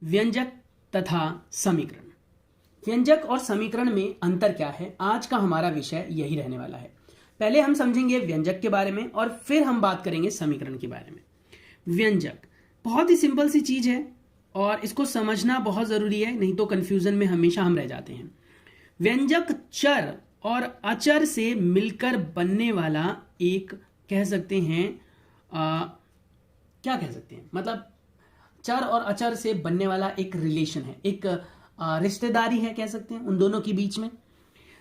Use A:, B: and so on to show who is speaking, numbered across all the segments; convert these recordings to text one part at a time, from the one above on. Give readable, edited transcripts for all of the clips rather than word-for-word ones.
A: व्यंजक तथा समीकरण। व्यंजक और समीकरण में अंतर क्या है, आज का हमारा विषय यही रहने वाला है। पहले हम समझेंगे व्यंजक के बारे में और फिर हम बात करेंगे समीकरण के बारे में। व्यंजक बहुत ही सिंपल सी चीज है और इसको समझना बहुत जरूरी है, नहीं तो कंफ्यूजन में हमेशा हम रह जाते हैं। व्यंजक चर और अचर से मिलकर बनने वाला एक कह सकते हैं क्या कह सकते हैं, मतलब चर और अचर से बनने वाला एक रिलेशन है, एक रिश्तेदारी है कह सकते हैं उन दोनों के बीच में,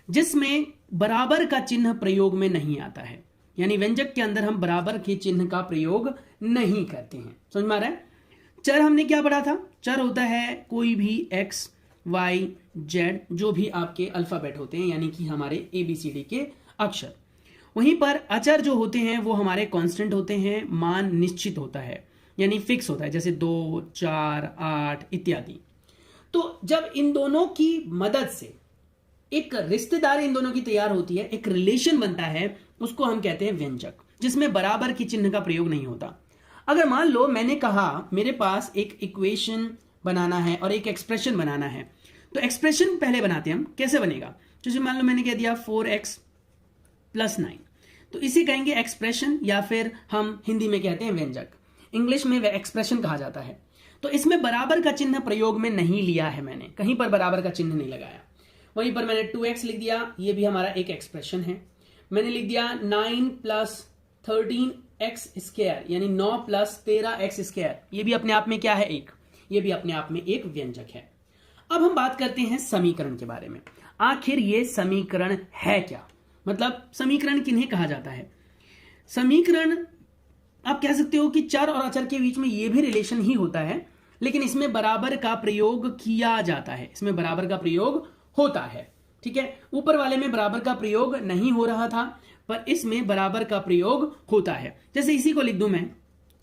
A: जिसमें बराबर का चिन्ह प्रयोग में नहीं आता है। यानी व्यंजक के अंदर हम बराबर के चिन्ह का प्रयोग नहीं करते हैं। समझ में आ रहा है? चर हमने क्या पढ़ा था? चर होता है कोई भी एक्स वाई जेड, जो भी आपके अल्फाबेट होते हैं, यानी कि हमारे ABCD के अक्षर। वहीं पर अचर जो होते हैं वो हमारे कांस्टेंट होते हैं, मान निश्चित होता है यानी फिक्स होता है, जैसे 2, 4, 8 इत्यादि। तो जब इन दोनों की मदद से एक रिश्तेदारी इन दोनों की तैयार होती है, एक रिलेशन बनता है, उसको हम कहते हैं व्यंजक, जिसमें बराबर की चिन्ह का प्रयोग नहीं होता। अगर मान लो मैंने कहा मेरे पास एक इक्वेशन बनाना है और एक एक्सप्रेशन बनाना है, तो एक्सप्रेशन पहले बनाते हैं हम। कैसे बनेगा? जैसे मान लो मैंने कह दिया 4x + 9, तो इसे कहेंगे एक्सप्रेशन, या फिर हम हिंदी में कहते हैं व्यंजक। इंग्लिश में वह एक्सप्रेशन कहा जाता है। तो इसमें बराबर का चिन्ह प्रयोग में नहीं लिया है, मैंने कहीं पर बराबर का चिन्ह नहीं लगाया। वहीं पर मैंने 2x लिख दिया, ये भी हमारा एक एक्सप्रेशन है। मैंने लिख दिया 9 + 13x², यानी 9 + 13x², ये भी अपने आप में क्या है? एक, ये भी अपने आप में एक व्यंजक है। अब हम बात करते हैं समीकरण के बारे में। आखिर ये समीकरण है क्या, मतलब समीकरण किन्हें कहा जाता है? समीकरण आप कह सकते हो कि चर और अचर के बीच में ये भी रिलेशन ही होता है, लेकिन इसमें बराबर का प्रयोग किया जाता है, इसमें बराबर का प्रयोग होता है। ठीक है, ऊपर वाले में बराबर का प्रयोग नहीं हो रहा था, पर इसमें बराबर का प्रयोग होता है। जैसे इसी को लिख दूं मैं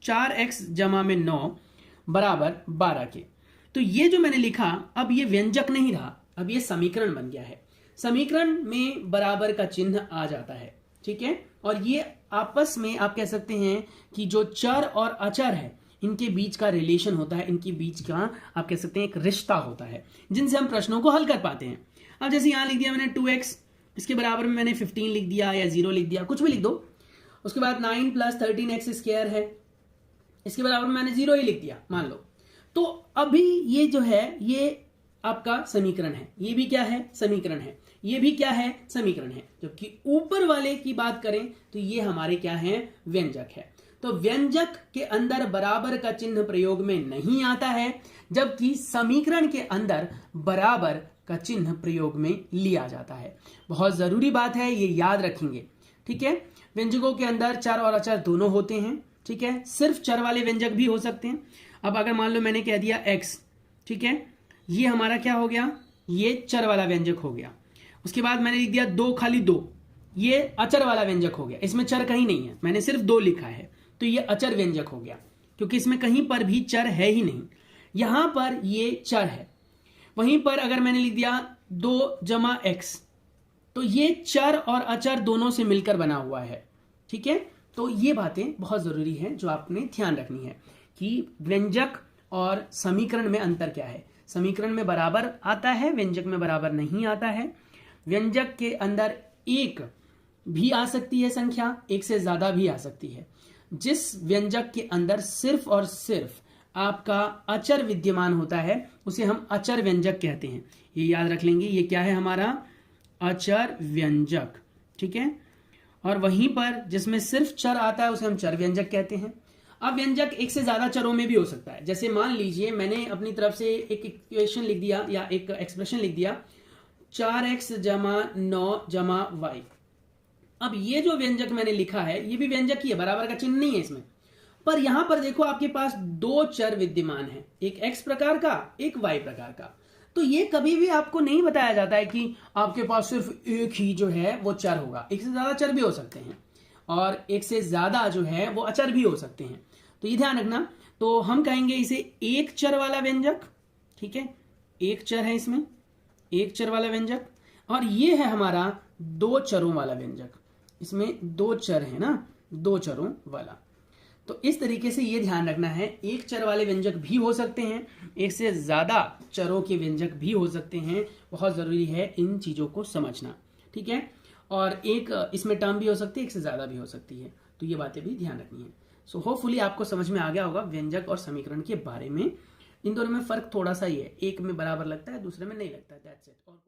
A: 4x = 9 = 12 के, तो ये जो मैंने लिखा अब ये व्यंजक नहीं रहा, अब ये समीकरण बन गया है। समीकरण में बराबर का चिन्ह आ जाता है। ठीक है, और ये आपस में आप कह सकते हैं कि जो चर और अचर है इनके बीच का रिलेशन होता है, इनके बीच का आप कह सकते हैं एक रिश्ता होता है, जिनसे हम प्रश्नों को हल कर पाते हैं। अब जैसे यहां लिख दिया मैंने 2x, इसके बराबर में मैंने 15 लिख दिया या 0 लिख दिया, कुछ भी लिख दो। उसके बाद 9 + 13x² है, इसके बराबर में मैंने 0 ही लिख दिया मान लो। तो अभी ये जो है ये आपका समीकरण है, ये भी क्या है? समीकरण है। ये भी क्या है? समीकरण है। जबकि ऊपर वाले की बात करें तो ये हमारे क्या है? व्यंजक है। तो व्यंजक के अंदर बराबर का चिन्ह प्रयोग में नहीं आता है, जबकि समीकरण के अंदर बराबर का चिन्ह प्रयोग में लिया जाता है। बहुत जरूरी बात है, ये याद रखेंगे। ठीक है, व्यंजकों के अंदर चर और अचर दोनों होते हैं। ठीक है, सिर्फ चर वाले व्यंजक भी हो सकते हैं। अब अगर मान लो मैंने कह दिया x, ठीक है, ये हमारा क्या हो गया? ये चर वाला व्यंजक हो गया। उसके बाद मैंने लिख दिया 2 खाली 2, ये अचर वाला व्यंजक हो गया। इसमें चर कहीं नहीं है, मैंने सिर्फ 2 लिखा है, तो ये अचर व्यंजक हो गया, क्योंकि इसमें कहीं पर भी चर है ही नहीं। यहां पर ये चर है। वहीं पर अगर मैंने लिख दिया 2 + x, तो ये चर और अचर दोनों से मिलकर बना हुआ है। ठीक है, तो ये बातें बहुत जरूरी हैं जो आपने ध्यान रखनी है कि व्यंजक और समीकरण में अंतर क्या है। समीकरण में बराबर आता है, व्यंजक में बराबर नहीं आता है। व्यंजक के अंदर एक भी आ सकती है संख्या, एक से ज्यादा भी आ सकती है। जिस व्यंजक के अंदर सिर्फ और सिर्फ आपका अचर विद्यमान होता है उसे हम अचर व्यंजक कहते हैं। ये याद रख लेंगे, ये क्या है? हमारा अचर व्यंजक। ठीक है, और वहीं पर जिसमें सिर्फ चर आता है उसे हम चर व्यंजक कहते हैं। अब व्यंजक एक से ज्यादा चरों में भी हो सकता है। जैसे मान लीजिए मैंने अपनी तरफ से एक इक्वेशन लिख दिया या एक एक्सप्रेशन लिख दिया 4x = 9 y। अब ये जो व्यंजक मैंने लिखा है ये भी व्यंजक ही है, बराबर का चिन्ह नहीं है इसमें। पर यहां पर देखो आपके पास 2 चर विद्यमान है, एक x प्रकार का, एक y प्रकार का। तो ये कभी भी आपको नहीं बताया जाता है कि आपके पास सिर्फ एक ही जो है वो चर होगा। एक से ज्यादा चर भी हो सकते हैं और एक से ज्यादा जो है वो अचर भी हो सकते हैं, तो ये ध्यान रखना। तो हम कहेंगे इसे एक चर वाला व्यंजक। ठीक है, एक चर है इसमें, एक चर वाला व्यंजक। और ये है हमारा 2 चरों वाला व्यंजक। इसमें 2 चर है ना, 2 चरों वाला। तो इस तरीके से ये ध्यान रखना है, एक चर वाले व्यंजक भी हो सकते हैं, एक से ज़्यादा चरों के व्यंजक भी हो सकते हैं। बहुत ज़रूरी है इन चीज़ों को समझना, ठीक है। और एक इसमें टर्म भी हो सकती है, एक से ज़्यादा भी हो सकती है, तो ये बातें भी ध्यान रखनी है। सो होपफुली आपको समझ में आ गया होगा व्यंजक और समीकरण के बारे में। इन दोनों में फ़र्क थोड़ा सा ही है, एक में बराबर लगता है, दूसरे में नहीं लगता है, दैट्स इट। और